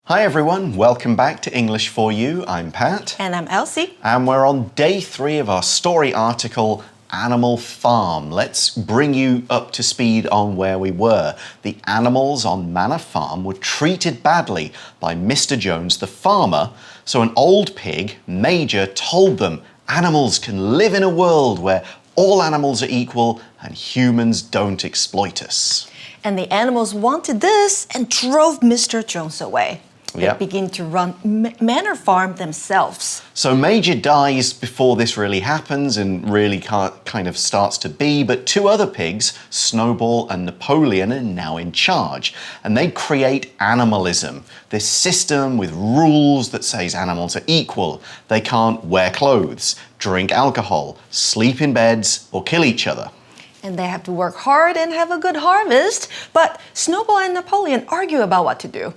Hi everyone, welcome back to English for You. I'm Pat. And I'm Elsie. And we're on day 3 of our story article, Animal Farm. Let's bring you up to speed on where we were. The animals on Manor Farm were treated badly by Mr. Jones the farmer, so an old pig, Major, told them animals can live in a world where all animals are equal and humans don't exploit us. And the animals wanted this and drove Mr. Jones away. They Yep. begin to run Manor Farm themselves. So Major dies before this really happens and really kind of starts to be, but 2 other pigs, Snowball and Napoleon, are now in charge. And they create animalism, this system with rules that says animals are equal. They can't wear clothes, drink alcohol, sleep in beds, or kill each other. And they have to work hard and have a good harvest. But Snowball and Napoleon argue about what to do.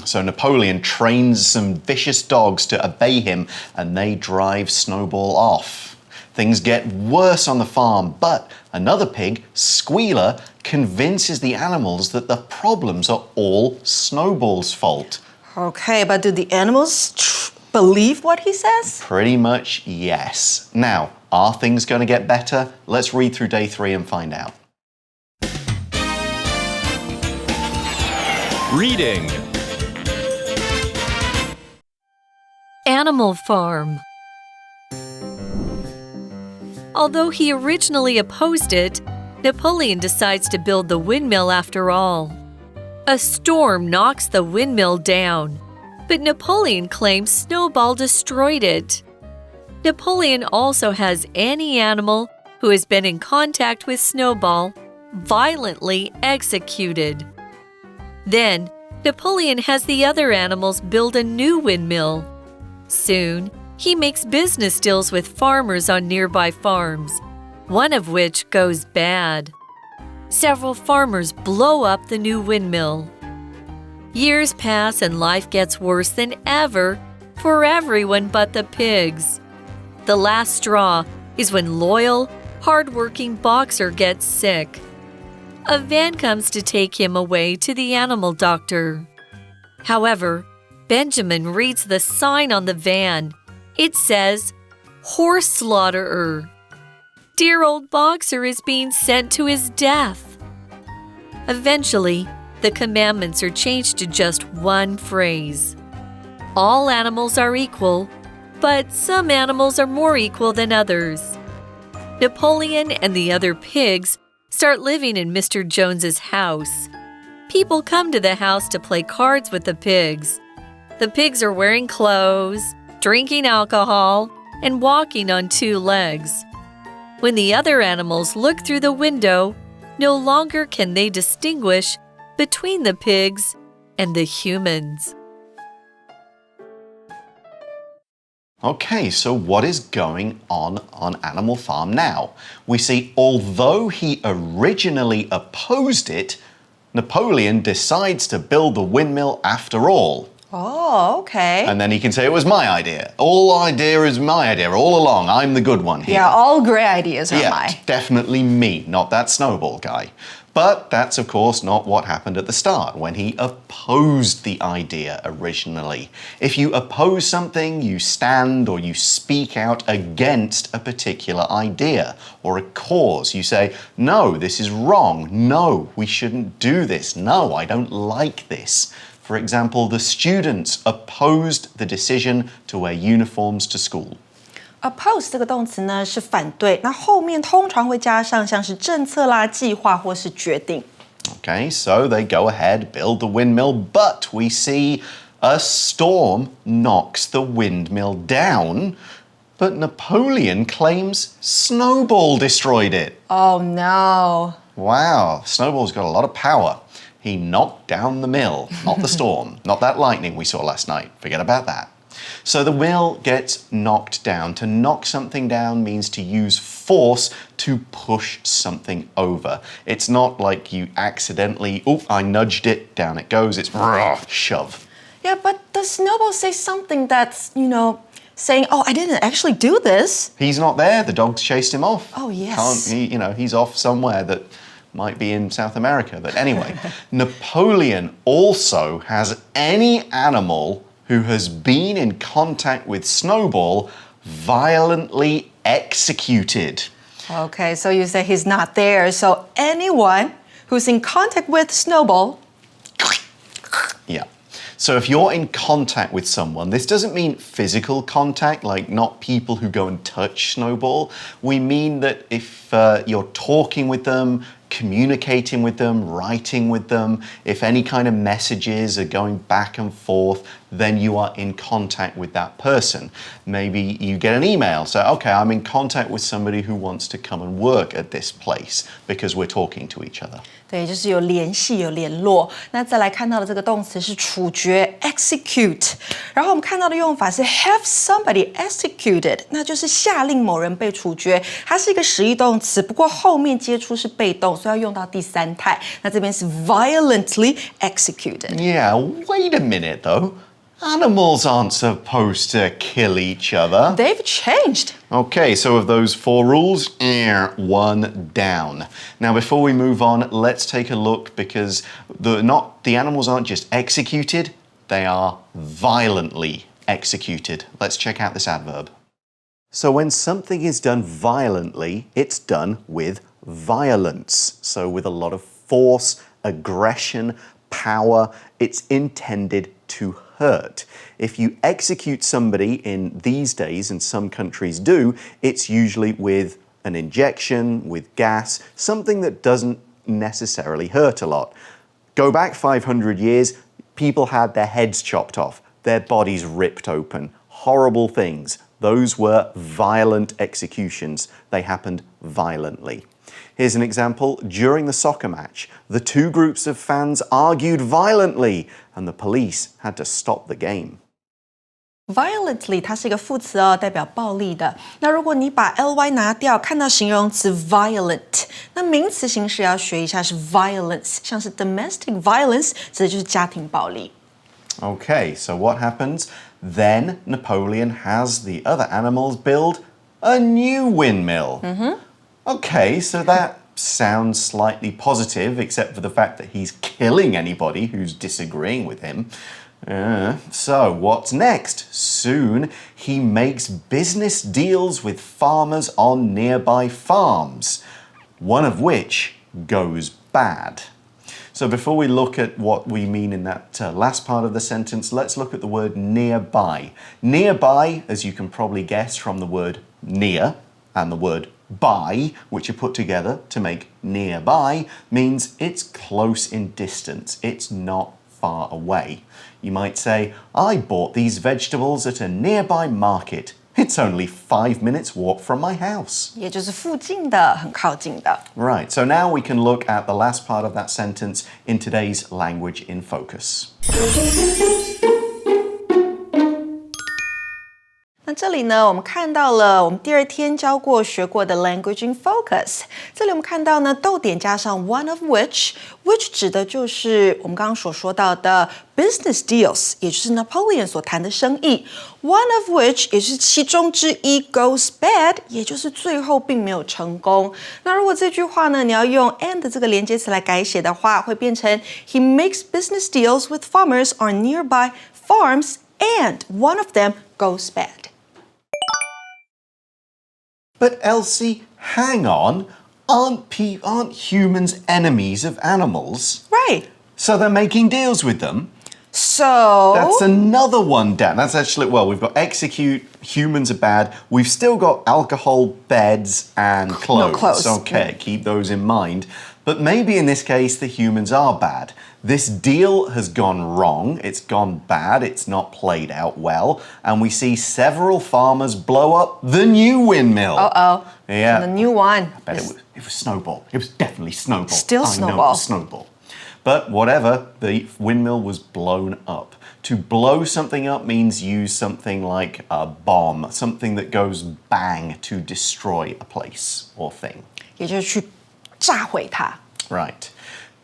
So Napoleon trains some vicious dogs to obey him and they drive Snowball off. Things get worse on the farm, but another pig, Squealer, convinces the animals that the problems are all Snowball's fault. Okay, but do the animals believe what he says? Pretty much yes. Now, are things going to get better? Let's read through day 3 and find out. Reading. Animal Farm. Although he originally opposed it, Napoleon decides to build the windmill after all. A storm knocks the windmill down, but Napoleon claims Snowball destroyed it. Napoleon also has any animal who has been in contact with Snowball violently executed. Then, Napoleon has the other animals build a new windmill. Soon, he makes business deals with farmers on nearby farms, one of which goes bad. Several farmers blow up the new windmill. Years pass and life gets worse than ever for everyone but the pigs. The last straw is when loyal, hard-working Boxer gets sick. A van comes to take him away to the animal doctor. However, Benjamin reads the sign on the van. It says, "Horse slaughterer." Dear old Boxer is being sent to his death. Eventually, the commandments are changed to just one phrase. All animals are equal, but some animals are more equal than others. Napoleon and the other pigs start living in Mr. Jones's house. People come to the house to play cards with the pigs. The pigs are wearing clothes, drinking alcohol, and walking on 2 legs. When the other animals look through the window, no longer can they distinguish between the pigs and the humans. Okay, so what is going on Animal Farm now? We see although he originally opposed it, Napoleon decides to build the windmill after all. Oh, okay. And then he can say it was my idea. All idea is my idea all along. I'm the good one here. Yeah, all great ideas are mine. Definitely me, not that Snowball guy. But that's, of course, not what happened at the start when he opposed the idea originally. If you oppose something, you stand or you speak out against a particular idea or a cause. You say, no, this is wrong. No, we shouldn't do this. No, I don't like this. For example, the students opposed the decision to wear uniforms to school. Oppose 这个动词呢是反对，那后面通常会加上像是政策啦、计划或是决定。Okay, so they go ahead, build the windmill, but we see a storm knocks the windmill down, but Napoleon claims Snowball destroyed it. Oh no. Wow, Snowball's got a lot of power. He knocked down the mill, not the storm, not that lightning we saw last night. Forget about that. So the mill gets knocked down. To knock something down means to use force to push something over. It's not like you accidentally, oh, I nudged it, down it goes. It's shove. Yeah, but does Snowball say something that's, saying, oh, I didn't actually do this? He's not there. The dogs chased him off. Oh, yes. He's off somewhere that Might be in South America, but anyway. Napoleon also has any animal who has been in contact with Snowball violently executed. Okay, so you say he's not there. So anyone who's in contact with Snowball. Yeah. So if you're in contact with someone, this doesn't mean physical contact, like not people who go and touch Snowball. We mean that if you're talking with them, communicating with them, writing with them, if any kind of messages are going back and forth, then you are in contact with that person. Maybe you get an email, so okay, I'm in contact with somebody who wants to come and work at this place because we're talking to each other. 对，就是有联系、有联络。那再来看到的这个动词是处决 （execute），然后我们看到的用法是 have somebody executed， 那就是下令某人被处决。它是一个实义动词，不过后面接出是被动，所以要用到第三态。那这边是 violently executed。Yeah, wait a minute though. Animals aren't supposed to kill each other. They've changed. Okay, so of those 4 rules, one down. Now, before we move on, let's take a look because the animals aren't just executed, they are violently executed. Let's check out this adverb. So when something is done violently, it's done with violence. So with a lot of force, aggression, power, it's intended to hurt. If you execute somebody in these days, and some countries do, it's usually with an injection, with gas, something that doesn't necessarily hurt a lot. Go back 500 years, people had their heads chopped off, their bodies ripped open. Horrible things. Those were violent executions. They happened violently. Here's an example. During the soccer match, the 2 groups of fans argued violently, and the police had to stop the game. Violently 它是一个副词哦，代表暴力的。那如果你把 ly 拿掉，看到形容词 violent， 那名词形式要学一下是 violence， 像是 domestic violence 指的就是家庭暴力。Okay, so what happens? Then Napoleon has the other animals build a new windmill. Okay, so that sounds slightly positive, except for the fact that he's killing anybody who's disagreeing with him. So what's next? Soon he makes business deals with farmers on nearby farms, one of which goes bad. So before we look at what we mean in that last part of the sentence, let's look at the word nearby. Nearby, as you can probably guess from the word near and the word by, which are put together to make nearby, means it's close in distance. It's not far away. You might say, I bought these vegetables at a nearby market. It's only 5 minutes walk from my house. 也就是附近的，很靠近的。Right, so now we can look at the last part of that sentence in today's Language in Focus. 那这里呢，我们看到了我们第2天教过学过的 language in focus。这里我们看到呢，逗点加上 one of which 指的就是我们刚刚所说到的 business deals， 也就是 Napoleon 所谈的生意。One of which 也是其中之一 goes bad， 也就是最后并没有成功。那如果这句话呢，你要用 and 这个连接词来改写的话，会变成 He makes business deals with farmers on nearby farms, and one of them goes bad. But Elsie, hang on. Aren't humans enemies of animals? Right. So they're making deals with them? So That's another one down. That's actually, well, we've got execute, humans are bad. We've still got alcohol, beds, and clothes. No clothes. Okay, keep those in mind. But maybe in this case, the humans are bad. This deal has gone wrong. It's gone bad. It's not played out well. And we see several farmers blow up the new windmill. Uh-oh. Yeah. The new one. I bet it was Snowball. It was definitely Snowball. Still I know Snowball. it was Snowball. But whatever, the windmill was blown up. To blow something up means use something like a bomb, something that goes bang to destroy a place or thing. 也就是去炸毁它。 Right.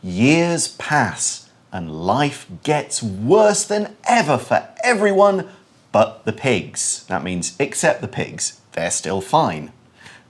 Years pass and life gets worse than ever for everyone but the pigs. That means except the pigs. They're still fine.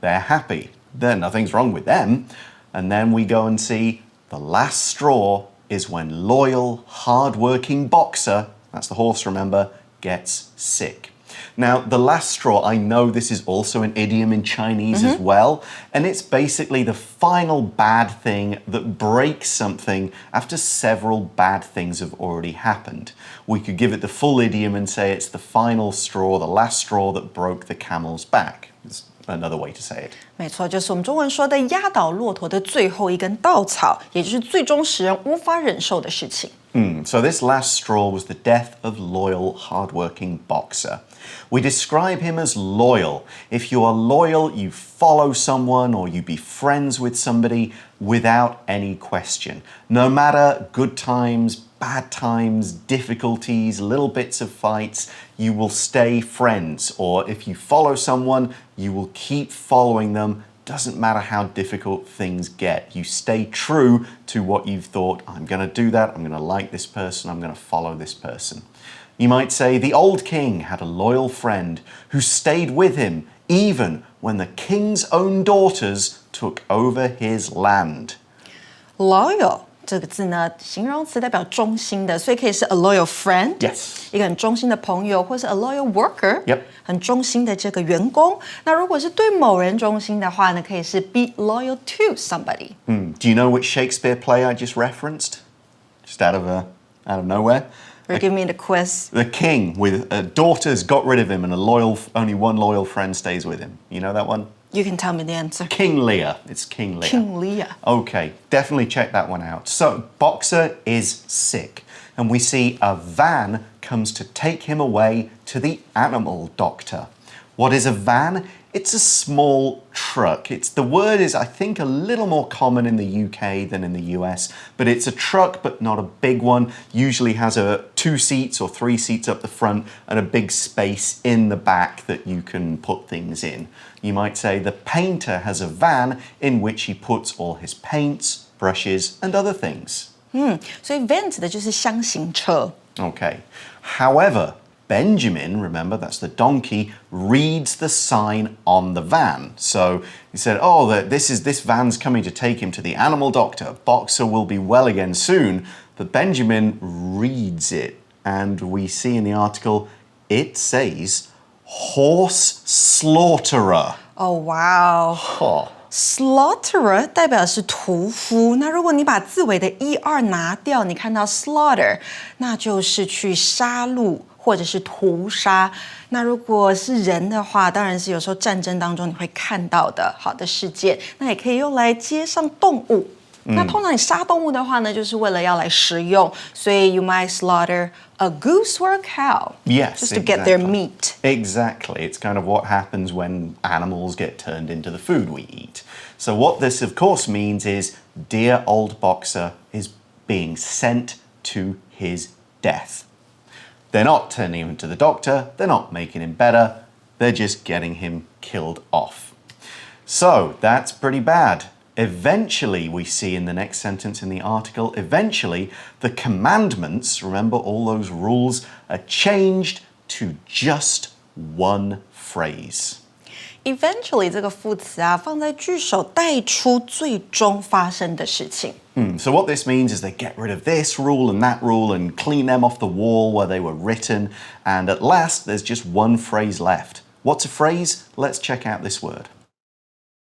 They're happy. Nothing's wrong with them. And then we go and see the last straw is when loyal, hard-working boxer, that's the horse, remember, gets sick. Now, the last straw, I know this is also an idiom in Chinese as well, and it's basically the final bad thing that breaks something after several bad things have already happened. We could give it the full idiom and say it's the final straw, the last straw that broke the camel's back. It's another way to say it. 没错，就是我们中文说的压倒骆驼的最后一根稻草，也就是最终使人无法忍受的事情。So this last straw was the death of loyal, hard-working boxer. We describe him as loyal. If you are loyal, you follow someone or you be friends with somebody without any question. No matter good times, bad times, difficulties, little bits of fights, you will stay friends. Or if you follow someone, you will keep following them. Doesn't matter how difficult things get. You stay true to what you've thought. I'm going to do that. I'm going to like this person. I'm going to follow this person. You might say the old king had a loyal friend who stayed with him even when the king's own daughters took over his land. Loyal 这个字呢，形容词代表忠心的，所以可以是 a loyal friend， Yes， 一个很忠心的朋友，或是 a loyal worker， Yep， 很忠心的这个员工。那如果是对某人忠心的话呢，可以是 be loyal to somebody。Do you know which Shakespeare play I just referenced? Just out of nowhere. Or give me the quiz. The king with daughters got rid of him and only one loyal friend stays with him. You know that one? You can tell me the answer. King Lear. It's King Lear. King Lear. Okay, definitely check that one out. So, Boxer is sick, and we see a van comes to take him away to the animal doctor. What is a van? It's a small truck. The word is, I think, a little more common in the UK than in the US, but it's a truck, but not a big one. Usually has 2 seats or 3 seats up the front and a big space in the back that you can put things in. You might say the painter has a van in which he puts all his paints, brushes, and other things. 所以 van 指的就是箱型车。 Okay. However, Benjamin, remember that's the donkey, reads the sign on the van. So he said, this van's coming to take him to the animal doctor. Boxer will be well again soon. But Benjamin reads it. And we see in the article, it says, horse slaughterer. Oh, wow. Slaughterer 代表的是屠夫。那如果你把字尾的 er 拿掉，你看到 slaughter， 那就是去杀戮或者是屠杀。那如果是人的话，当然是有时候战争当中你会看到的好的事件。那也可以用来接上动物。那通常你杀动物的话呢，就是为了要来食用，所以 you might slaughter a goose or a cow. Yes, just to get their meat. Exactly. It's kind of what happens when animals get turned into the food we eat. So what this, of course, means is dear old Boxer is being sent to his death. They're not turning him to the doctor. They're not making him better. They're just getting him killed off. So that's pretty bad. Eventually, we see in the next sentence in the article, eventually the commandments, remember all those rules, are changed to just one phrase. Eventually 这个副词啊，放在句首带出最终发生的事情。So what this means is they get rid of this rule and that rule and clean them off the wall where they were written. And at last, there's just one phrase left. What's a phrase? Let's check out this word.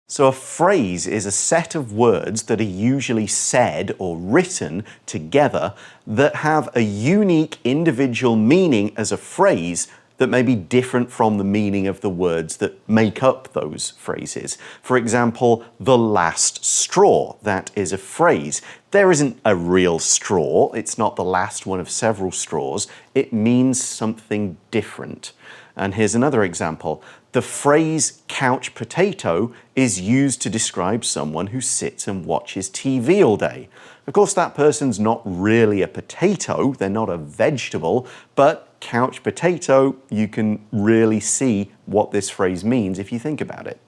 So a phrase is a set of words that are usually said or written together that have a unique individual meaning as a phrase that may be different from the meaning of the words that make up those phrases. For example, the last straw, that is a phrase. There isn't a real straw. It's not the last one of several straws. It means something different. And here's another example. The phrase couch potato is used to describe someone who sits and watches TV all day. Of course, that person's not really a potato, they're not a vegetable, but couch potato, you can really see what this phrase means if you think about it.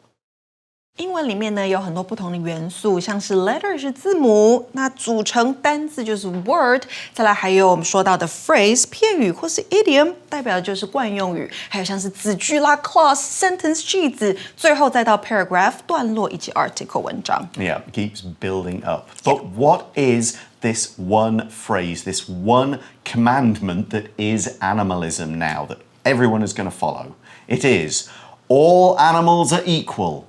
英文里面呢有很多不同的元素，像是 letter 是字母，那组成单字就是 word， 再来还有我们说到的 phrase 片语或是 idiom， 代表的就是惯用语，还有像是子句啦 clause sentence 句子，最后再到 paragraph 段落以及 article 文章。Yeah, it keeps building up. But what is this one phrase, this one commandment that is animalism now that everyone is going to follow? It is all animals are equal.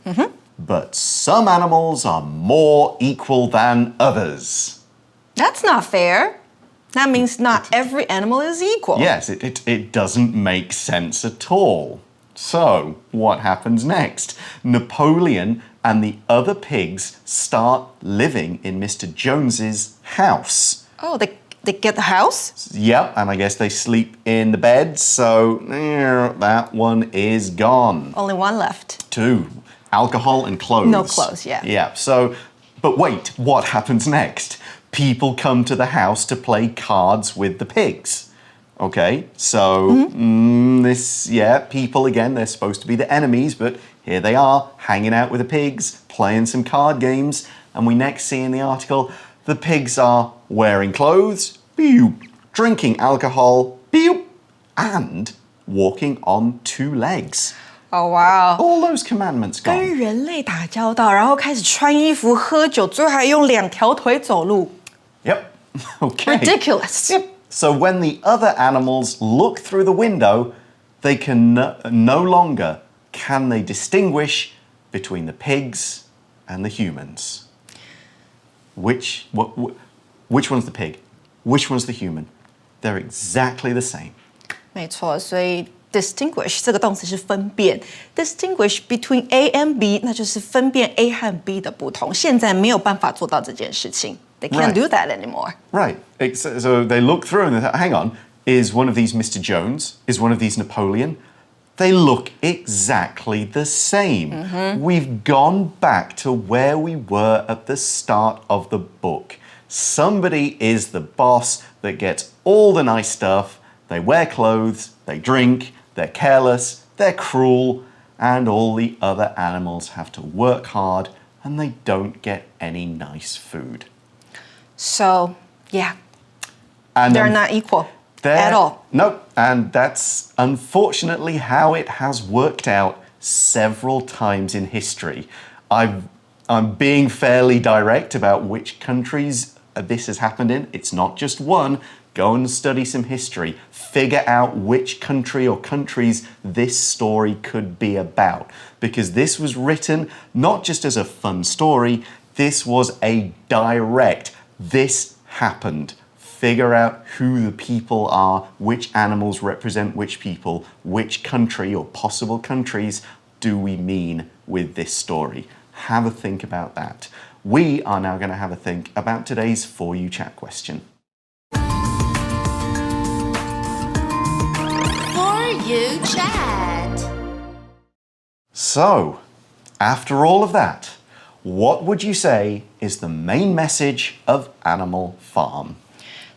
But some animals are more equal than others. That's not fair. That means not every animal is equal. Yes, it doesn't make sense at all. So, what happens next? Napoleon and the other pigs start living in Mr. Jones's house. Oh, they get the house? Yep, and I guess they sleep in the bed, so that one is gone. Only one left. 2. Alcohol and clothes. No clothes, yeah. Yeah, so, but wait, what happens next? People come to the house to play cards with the pigs. Okay, so people again, they're supposed to be the enemies, but here they are, hanging out with the pigs, playing some card games, and we next see in the article, the pigs are wearing clothes, drinking alcohol, and walking on 2 legs. Oh, wow. All those commandments 跟 gone. 人类打交道，然后开始穿衣服、喝酒，最后还用2条腿走路。Yep. Okay. Ridiculous. Yep. So when the other animals look through the window, they can no longer can they distinguish between the pigs and the humans. Which one's the pig? Which one's the human? They're exactly the same. 没错，所以 distinguish 这个动词是分辨 ，distinguish between A and B， 那就是分辨 A 和 B 的不同。现在没有办法做到这件事情 ，they can't do that anymore. Right. So they look through and they think, hang on, is one of these Mr. Jones? Is one of these Napoleon? They look exactly the same. We've gone back to where we were at the start of the book. Somebody is the boss that gets all the nice stuff. They wear clothes, they drink, they're careless, they're cruel, and all the other animals have to work hard and they don't get any nice food. So, yeah, And they're not equal at all. No, and that's unfortunately how it has worked out several times in history. I'm being fairly direct about which countries this has happened in. It's not just one. Go and study some history. Figure out which country or countries this story could be about. Because this was written not just as a fun story, this was a direct, this happened. Figure out who the people are, which animals represent which people, which country or possible countries do we mean with this story. Have a think about that. We are now going to have a think about today's For You Chat question. You chat. So, after all of that, what would you say is the main message of Animal Farm?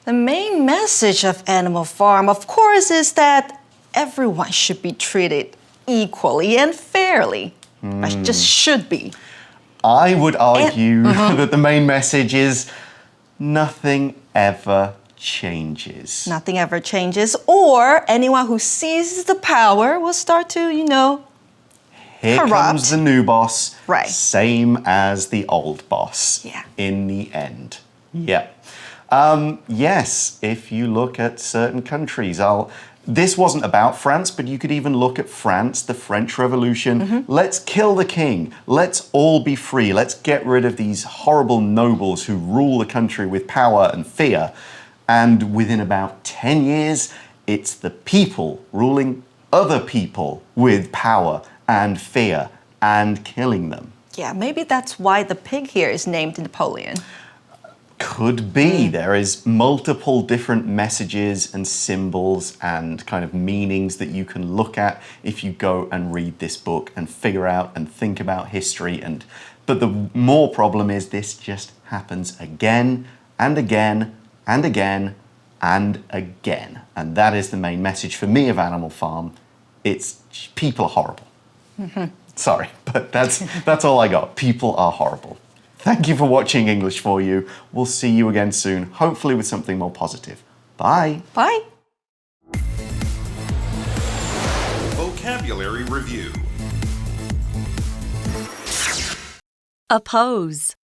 The main message of Animal Farm, of course, is that everyone should be treated equally and fairly. I just should be. I would argue that the main message is nothing ever changes. Nothing ever changes, or anyone who seizes the power will start to, Here corrupt. comes the new boss, Right. same as the old boss. Yeah. In the end. Yeah. Yes, if you look at certain countries, this wasn't about France, but you could even look at France, the French Revolution. Let's kill the king. Let's all be free. Let's get rid of these horrible nobles who rule the country with power and fear. And within about 10 years, it's the people ruling other people with power and fear and killing them. Yeah, maybe that's why the pig here is named Napoleon. Could be. There is multiple different messages and symbols and kind of meanings that you can look at if you go and read this book and figure out and think about history. But the more problem is this just happens again and again and again and again. And that is the main message for me of Animal Farm. It's people are horrible. Sorry, but that's all I got. People are horrible. Thank you for watching English for You. We'll see you again soon, hopefully with something more positive. Bye. Bye. Vocabulary Review. Oppose.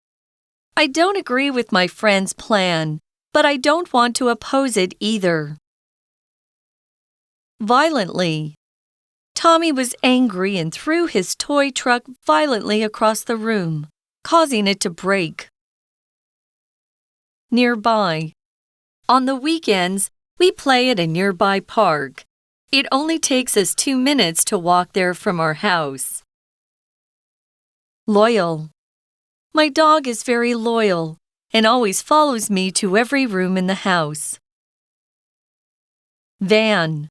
I don't agree with my friend's plan, but I don't want to oppose it either. Violently. Tommy was angry and threw his toy truck violently across the room, causing it to break. Nearby. On the weekends, we play at a nearby park. It only takes us 2 minutes to walk there from our house. Loyal. My dog is very loyal and always follows me to every room in the house. Van.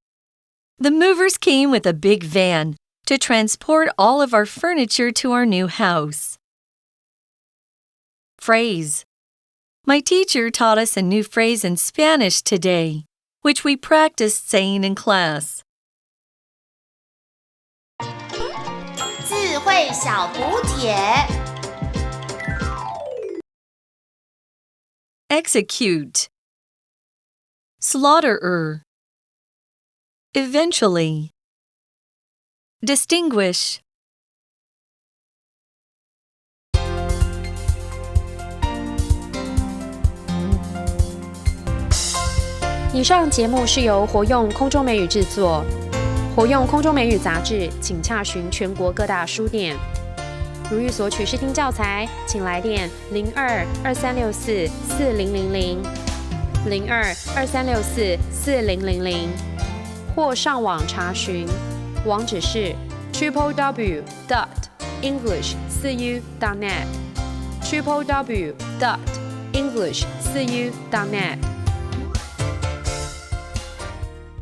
The movers came with a big van to transport all of our furniture to our new house. Phrase. My teacher taught us a new phrase in Spanish today, which we practiced saying in class. 智慧小补帖 Execute. Slaughterer. Eventually. Distinguish. 以上节目是由活用空中美语制作，活用空中美语杂志，请洽询全国各大书店。如欲索取试听教材，请来电02-2364-4000 02-2364-4000，或上网查询，网址是 www.english4u.net www.english4u.net